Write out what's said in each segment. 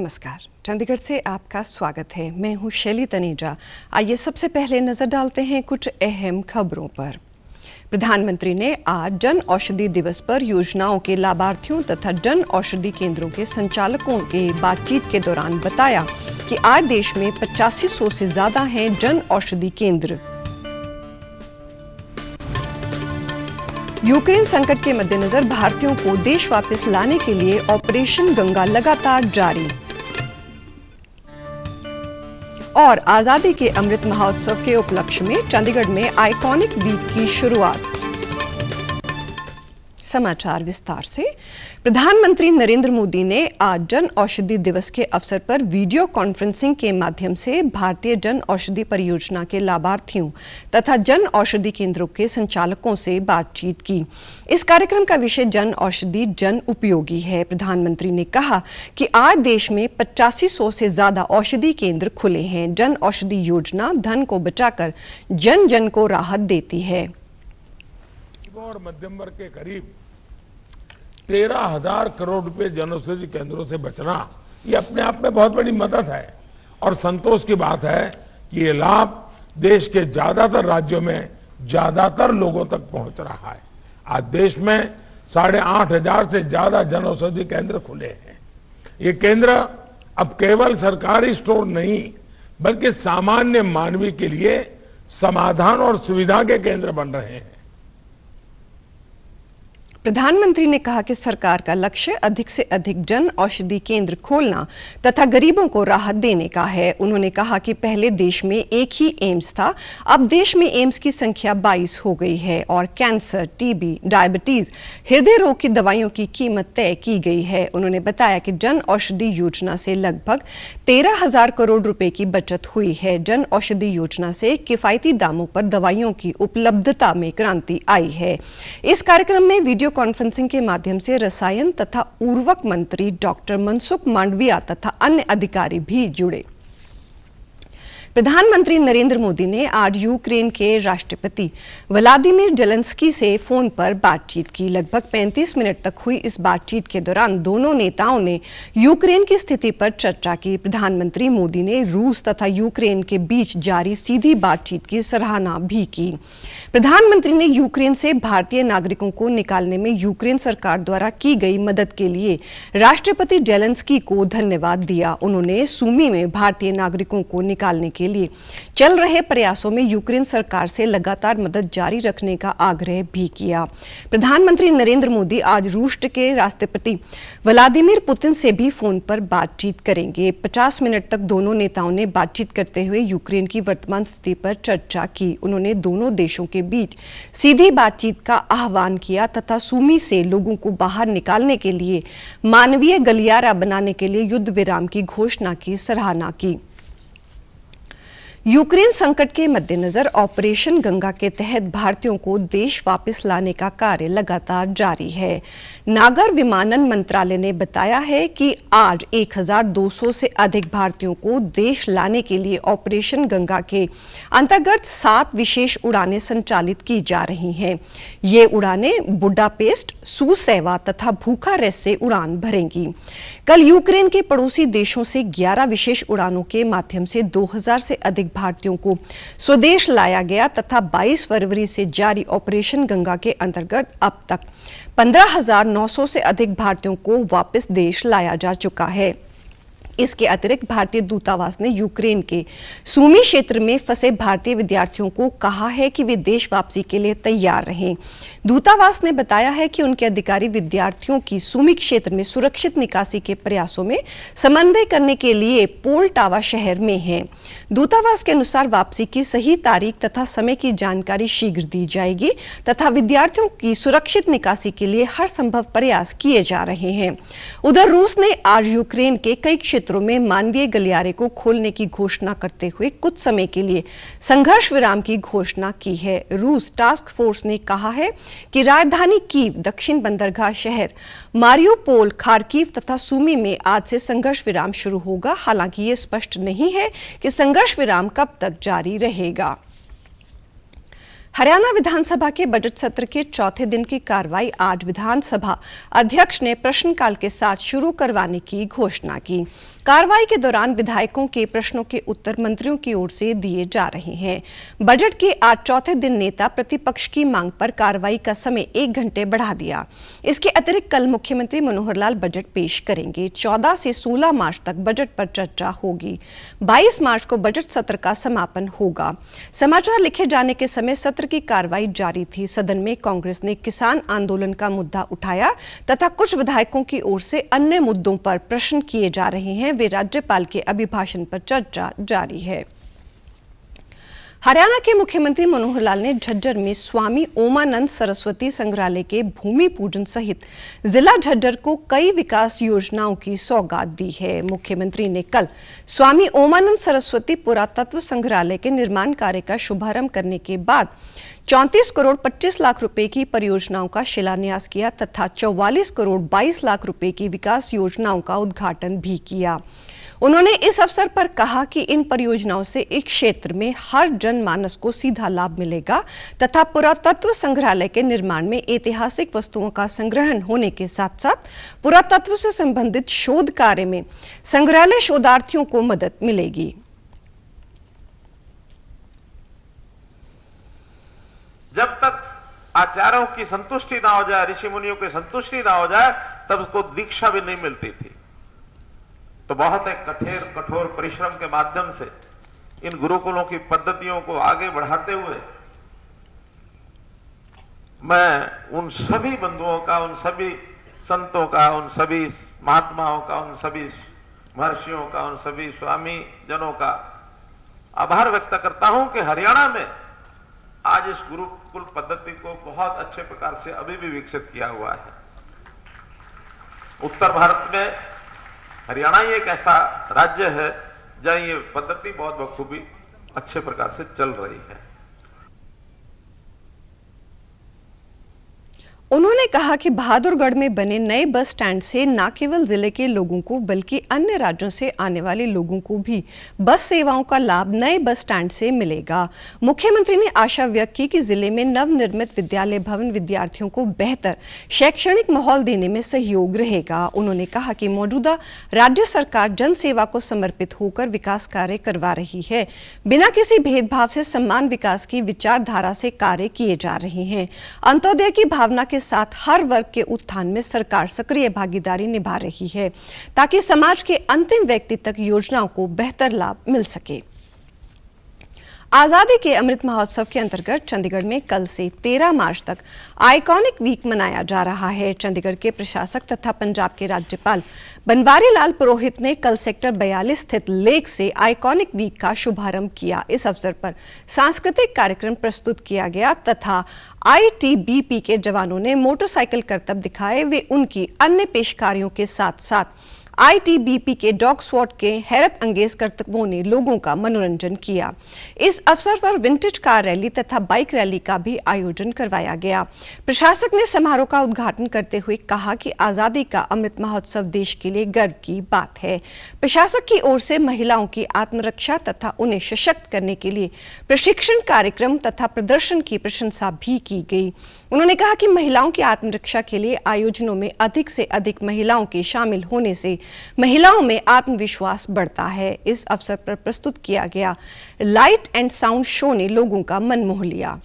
नमस्कार, चंडीगढ़ से आपका स्वागत है। मैं हूं शैली तनेजा। आइए सबसे पहले नजर डालते हैं कुछ अहम खबरों पर। प्रधानमंत्री ने आज जन औषधि दिवस पर योजनाओं के लाभार्थियों तथा जन औषधि केंद्रों के संचालकों के बातचीत के दौरान बताया कि आज देश में 8500 से ज्यादा हैं जन औषधि केंद्र। यूक्रेन संकट के मद्देनजर भारतीयों को देश वापस लाने के लिए ऑपरेशन गंगा लगातार जारी। और आजादी के अमृत महोत्सव के उपलक्ष्य में चंडीगढ़ में आइकॉनिक वीक की शुरुआत। समाचार विस्तार से। प्रधानमंत्री नरेंद्र मोदी ने आज जन औषधि दिवस के अवसर पर वीडियो कॉन्फ्रेंसिंग के माध्यम से भारतीय जन औषधि परियोजना के लाभार्थियों तथा जन औषधि केंद्रों के संचालकों से बातचीत की। इस कार्यक्रम का विषय जन औषधि जन उपयोगी है। प्रधानमंत्री ने कहा कि आज देश में 8500 से ज्यादा औषधि केंद्र खुले हैं। जन औषधि योजना धन को बचाकर जन जन को राहत देती है। और मध्यम वर्ग के करीब 13,000 करोड़ रुपए जन औषधि केंद्रों से बचना, ये अपने आप में बहुत बड़ी मदद है और संतोष की बात है कि ये लाभ देश के ज्यादातर राज्यों में ज्यादातर लोगों तक पहुंच रहा है। आज देश में 8,500 से ज्यादा जन औषधि केंद्र खुले हैं। ये केंद्र अब केवल सरकारी स्टोर नहीं बल्कि सामान्य मानवी के लिए समाधान और सुविधा के केंद्र बन रहे हैं। प्रधानमंत्री ने कहा कि सरकार का लक्ष्य अधिक से अधिक जन औषधि केंद्र खोलना तथा गरीबों को राहत देने का है। उन्होंने कहा कि पहले देश में एक ही एम्स था, अब देश में एम्स की संख्या 22 हो गई है और कैंसर, टीबी, डायबिटीज, हृदय रोग की दवाइयों की कीमत तय की गई है। उन्होंने बताया कि जन औषधि योजना से लगभग 13,000 करोड़ रुपए की बचत हुई है। जन औषधि योजना से किफायती दामों पर दवाइयों की उपलब्धता में क्रांति आई है। इस कार्यक्रम में वीडियो कॉन्फ्रेंसिंग के माध्यम से रसायन तथा उर्वरक मंत्री डॉक्टर मनसुख मांडविया तथा अन्य अधिकारी भी जुड़े। प्रधानमंत्री नरेंद्र मोदी ने आज यूक्रेन के राष्ट्रपति व्लादिमीर जेलेंस्की से फोन पर बातचीत की। लगभग 35 मिनट तक हुई इस बातचीत के दौरान दोनों नेताओं ने यूक्रेन की स्थिति पर चर्चा की। प्रधानमंत्री मोदी ने रूस तथा यूक्रेन के बीच जारी सीधी बातचीत की सराहना भी की। प्रधानमंत्री ने यूक्रेन से भारतीय नागरिकों को निकालने में यूक्रेन सरकार द्वारा की गई मदद के लिए राष्ट्रपति जेलेंस्की को धन्यवाद दिया। उन्होंने सूमी में भारतीय नागरिकों को निकालने के लिए चल रहे प्रयासों में यूक्रेन सरकार से लगातार मदद जारी रखने का आग्रह भी किया। प्रधानमंत्री नरेंद्र मोदी आज रूस के राष्ट्रपति व्लादिमीर पुतिन से भी फोन पर बातचीत करेंगे। 50 मिनट तक दोनों नेताओं ने बातचीत करते हुए यूक्रेन की वर्तमान स्थिति पर चर्चा की। उन्होंने दोनों देशों के बीच सीधी बातचीत का आह्वान किया तथा सूमी से लोगों को बाहर निकालने के लिए मानवीय गलियारा बनाने के लिए युद्ध विराम की घोषणा की सराहना की। यूक्रेन संकट के मद्देनजर ऑपरेशन गंगा के तहत भारतीयों को देश वापस लाने का कार्य लगातार जारी है। नागर विमानन मंत्रालय ने बताया है कि आज 1,200 से अधिक भारतीयों को देश लाने के लिए ऑपरेशन गंगा के अंतर्गत 7 विशेष उड़ानें संचालित की जा रही हैं। ये उड़ानें बुडापेस्ट, सुसेवा तथा बुखारेस्ट से उड़ान भरेंगी। कल यूक्रेन के पड़ोसी देशों से 11 विशेष उड़ानों के माध्यम से 2,000 से अधिक भारतीयों को स्वदेश लाया गया तथा 22 फरवरी से जारी ऑपरेशन गंगा के अंतर्गत अब तक 15,900 से अधिक भारतीयों को वापस देश लाया जा चुका है। इसके अतिरिक्त भारतीय दूतावास ने यूक्रेन के सूमी क्षेत्र में फंसे भारतीय विद्यार्थियों को कहा है कि वे देश वापसी के लिए तैयार रहें। दूतावास ने बताया है कि उनके अधिकारी विद्यार्थियों की सूमी क्षेत्र में सुरक्षित निकासी के प्रयासों में समन्वय करने के लिए पोलटावा शहर में हैं। दूतावास के अनुसार वापसी की सही तारीख तथा समय की जानकारी शीघ्र दी जाएगी तथा विद्यार्थियों की सुरक्षित निकासी के लिए हर संभव प्रयास किए जा रहे हैं। उधर रूस ने आज यूक्रेन के कई क्षेत्रों में मानवीय गलियारे को खोलने की घोषणा करते हुए कुछ समय के लिए संघर्ष विराम की घोषणा की है। रूस टास्क फोर्स ने कहा है कि राजधानी कीव, दक्षिण बंदरगाह शहर मारियोपोल, खार्किव तथा सूमी में आज से संघर्ष विराम शुरू होगा। हालांकि ये स्पष्ट नहीं है कि संघर्ष विराम कब तक जारी रहेगा। हरियाणा विधानसभा के बजट सत्र के चौथे दिन की कार्रवाई आज विधानसभा अध्यक्ष ने प्रश्नकाल के साथ शुरू करवाने की घोषणा की। कार्रवाई के दौरान विधायकों के प्रश्नों के उत्तर मंत्रियों की ओर से दिए जा रहे हैं। बजट के आज चौथे दिन नेता प्रतिपक्ष की मांग पर कार्रवाई का समय 1 घंटे बढ़ा दिया। इसके अतिरिक्त कल मुख्यमंत्री मनोहर लाल बजट पेश करेंगे। 14 से 16 मार्च तक बजट पर चर्चा होगी। 22 मार्च को बजट सत्र का समापन होगा। समाचार लिखे जाने के समय सत्र की कार्रवाई जारी थी। सदन में कांग्रेस ने किसान आंदोलन का मुद्दा उठाया तथा कुछ विधायकों की ओर से अन्य मुद्दों पर प्रश्न किए जा रहे हैं। वे राज्यपाल के अभिभाषण पर चर्चा जारी है। हरियाणा के मुख्यमंत्री मनोहर लाल ने झज्जर में स्वामी ओमानंद सरस्वती संग्रहालय के भूमि पूजन सहित जिला झज्जर को कई विकास योजनाओं की सौगात दी है। मुख्यमंत्री ने कल स्वामी ओमानंद सरस्वती पुरातत्व संग्रहालय के निर्माण कार्य का शुभारंभ करने के बाद 34 करोड़ 25 लाख रुपए की परियोजनाओं का शिलान्यास किया तथा 44 करोड़ 22 लाख रुपए की विकास योजनाओं का उद्घाटन भी किया। उन्होंने इस अवसर पर कहा कि इन परियोजनाओं से इस क्षेत्र में हर जनमानस को सीधा लाभ मिलेगा तथा पुरातत्व संग्रहालय के निर्माण में ऐतिहासिक वस्तुओं का संग्रहण होने के साथ साथ पुरातत्व से संबंधित शोध कार्य में संग्रहालय शोधार्थियों को मदद मिलेगी। जब तक आचार्यों की संतुष्टि ना हो जाए, ऋषि मुनियों की संतुष्टि ना हो जाए, तब उसको दीक्षा भी नहीं मिलती थी। तो बहुत एक कठोर परिश्रम के माध्यम से इन गुरुकुलों की पद्धतियों को आगे बढ़ाते हुए मैं उन सभी बंधुओं का, उन सभी संतों का, उन सभी महात्माओं का, उन सभी महर्षियों का, उन सभी स्वामी जनों का आभार व्यक्त करता हूं कि हरियाणा में आज इस गुरुकुल पद्धति को बहुत अच्छे प्रकार से अभी भी विकसित किया हुआ है। उत्तर भारत में हरियाणा ही एक ऐसा राज्य है जहां ये पद्धति बहुत बखूबी अच्छे प्रकार से चल रही है। उन्होंने कहा कि बहादुरगढ़ में बने नए बस स्टैंड से न केवल जिले के लोगों को बल्कि अन्य राज्यों से आने वाले लोगों को भी बस सेवाओं का लाभ नए बस स्टैंड से मिलेगा। मुख्यमंत्री ने आशा व्यक्त की कि जिले में नवनिर्मित विद्यालय भवन विद्यार्थियों को बेहतर शैक्षणिक माहौल देने में सहयोग रहेगा। उन्होंने कहा कि मौजूदा राज्य सरकार जन सेवा को समर्पित होकर विकास कार्य करवा रही है। बिना किसी भेदभाव से समान विकास की विचारधारा से कार्य किए जा रहे हैं। अंत्योदय की भावना के साथ हर वर्ग के उत्थान में सरकार सक्रिय भागीदारी निभा रही है ताकि समाज के अंतिम व्यक्ति तक योजनाओं को बेहतर लाभ मिल सके। आजादी के अमृत महोत्सव के अंतर्गत चंडीगढ़ में कल से 13 मार्च तक आइकॉनिक वीक मनाया जा रहा है। चंडीगढ़ के प्रशासक तथा पंजाब के राज्यपाल बनवारी लाल पुरोहित ने कल सेक्टर 42 स्थित लेक से आइकॉनिक वीक का शुभारंभ किया। इस अवसर पर सांस्कृतिक कार्यक्रम प्रस्तुत किया गया तथा आईटीबीपी के जवानों ने मोटरसाइकिल करतब दिखाए। वे उनकी अन्य पेशकारियों के साथ साथ आईटीबीपी के डॉग स्वॉट के हैरत अंगेज करतबों ने लोगों का मनोरंजन किया। इस अवसर पर विंटेज कार रैली तथा बाइक रैली का भी आयोजन करवाया गया। प्रशासक ने समारोह का उद्घाटन करते हुए कहा कि आजादी का अमृत महोत्सव देश के लिए गर्व की बात है। प्रशासक की ओर से महिलाओं की आत्मरक्षा तथा उन्हें सशक्त करने के लिए प्रशिक्षण कार्यक्रम तथा प्रदर्शन की प्रशंसा भी की गई। उन्होंने कहा कि महिलाओं की आत्मरक्षा के लिए आयोजनों में अधिक से अधिक महिलाओं के शामिल होने से महिलाओं में आत्मविश्वास बढ़ता है। इस अवसर पर प्रस्तुत किया गया लाइट एंड साउंड शो ने लोगों का मन मोह लिया।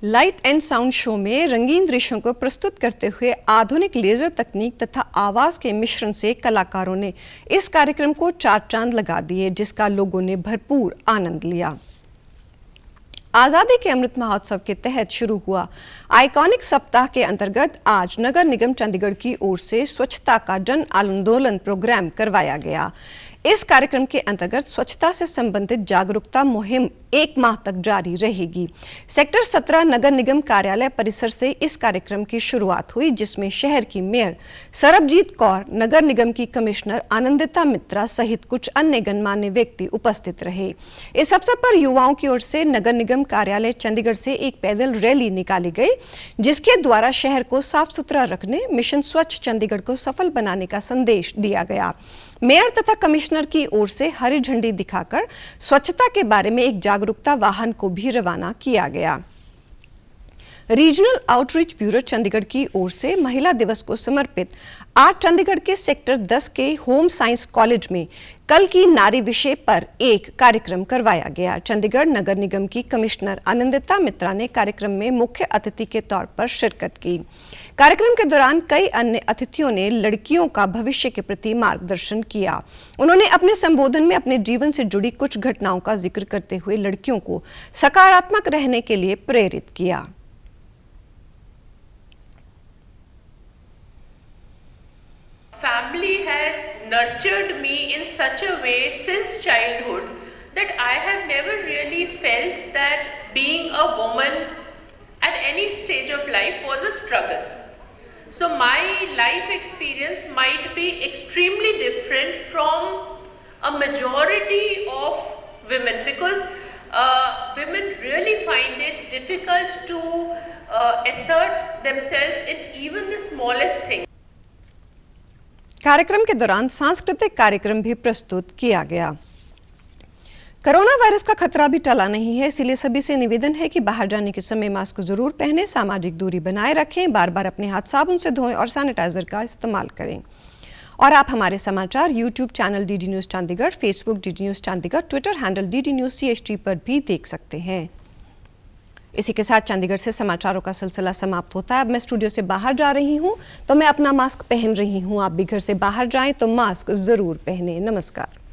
लाइट एंड साउंड शो में रंगीन दृश्यों को प्रस्तुत करते हुए आधुनिक लेजर तकनीक तथा आवाज के मिश्रण से कलाकारों ने इस कार्यक्रम को चार चांद लगा दिए, जिसका लोगों ने भरपूर आनंद लिया। आजादी के अमृत महोत्सव के तहत शुरू हुआ आइकॉनिक सप्ताह के अंतर्गत आज नगर निगम चंडीगढ़ की ओर से स्वच्छता का जन आंदोलन प्रोग्राम करवाया गया। इस कार्यक्रम के अंतर्गत स्वच्छता से संबंधित जागरूकता मुहिम 1 माह तक जारी रहेगी। सेक्टर 17 नगर निगम कार्यालय परिसर से इस कार्यक्रम की शुरुआत हुई, जिसमें शहर की मेयर सरबजीत कौर, नगर निगम की कमिश्नर आनंदिता मित्रा सहित कुछ अन्य गणमान्य व्यक्ति उपस्थित रहे। इस अवसर पर युवाओं की ओर से नगर निगम कार्यालय चंडीगढ़ से एक पैदल रैली निकाली गई, जिसके द्वारा शहर को साफ सुथरा रखने, मिशन स्वच्छ चंडीगढ़ को सफल बनाने का संदेश दिया गया। मेयर तथा कमिश्नर की ओर से हरी झंडी दिखाकर स्वच्छता के बारे में एक जागरूकता वाहन को भी रवाना किया गया। रीजनल आउटरीच ब्यूरो चंडीगढ़ की ओर से महिला दिवस को समर्पित आज चंडीगढ़ के सेक्टर 10 के होम साइंस कॉलेज में कल की नारी विषय पर एक कार्यक्रम करवाया गया। चंडीगढ़ नगर निगम की कमिश्नर आनंदिता मित्रा ने कार्यक्रम में मुख्य अतिथि के तौर पर शिरकत की। कार्यक्रम के दौरान कई अन्य अतिथियों ने लड़कियों का भविष्य के प्रति मार्गदर्शन किया। उन्होंने अपने संबोधन में अपने जीवन से जुड़ी कुछ घटनाओं का जिक्र करते हुए लड़कियों को सकारात्मक रहने के लिए प्रेरित किया। Family has nurtured me in such a way since childhood that I have never really felt that being a woman at any stage of life was a struggle. So my life experience might be extremely different from a majority of women, because women really find it difficult to assert themselves in even the smallest thing. कार्यक्रम के दौरान सांस्कृतिक कार्यक्रम भी प्रस्तुत किया गया। Corona virus का खतरा भी टला नहीं है, इसलिए सभी से निवेदन है कि बाहर जाने के समय मास्क जरूर पहनें, सामाजिक दूरी बनाए रखें, बार बार अपने हाथ साबुन से धोएं और सैनिटाइजर का इस्तेमाल करें। और आप हमारे समाचार YouTube channel DD news Chandigarh, Facebook DD news Chandigarh, Twitter handle DD news CHT पर भी देख सकते हैं। इसी के साथ चंडीगढ़ से समाचारों का सिलसिला समाप्त होता है। अब मैं स्टूडियो से बाहर जा रही हूं, तो मैं अपना मास्क पहन रही हूं। आप भी घर से बाहर जाएं तो मास्क जरूर पहनें। नमस्कार।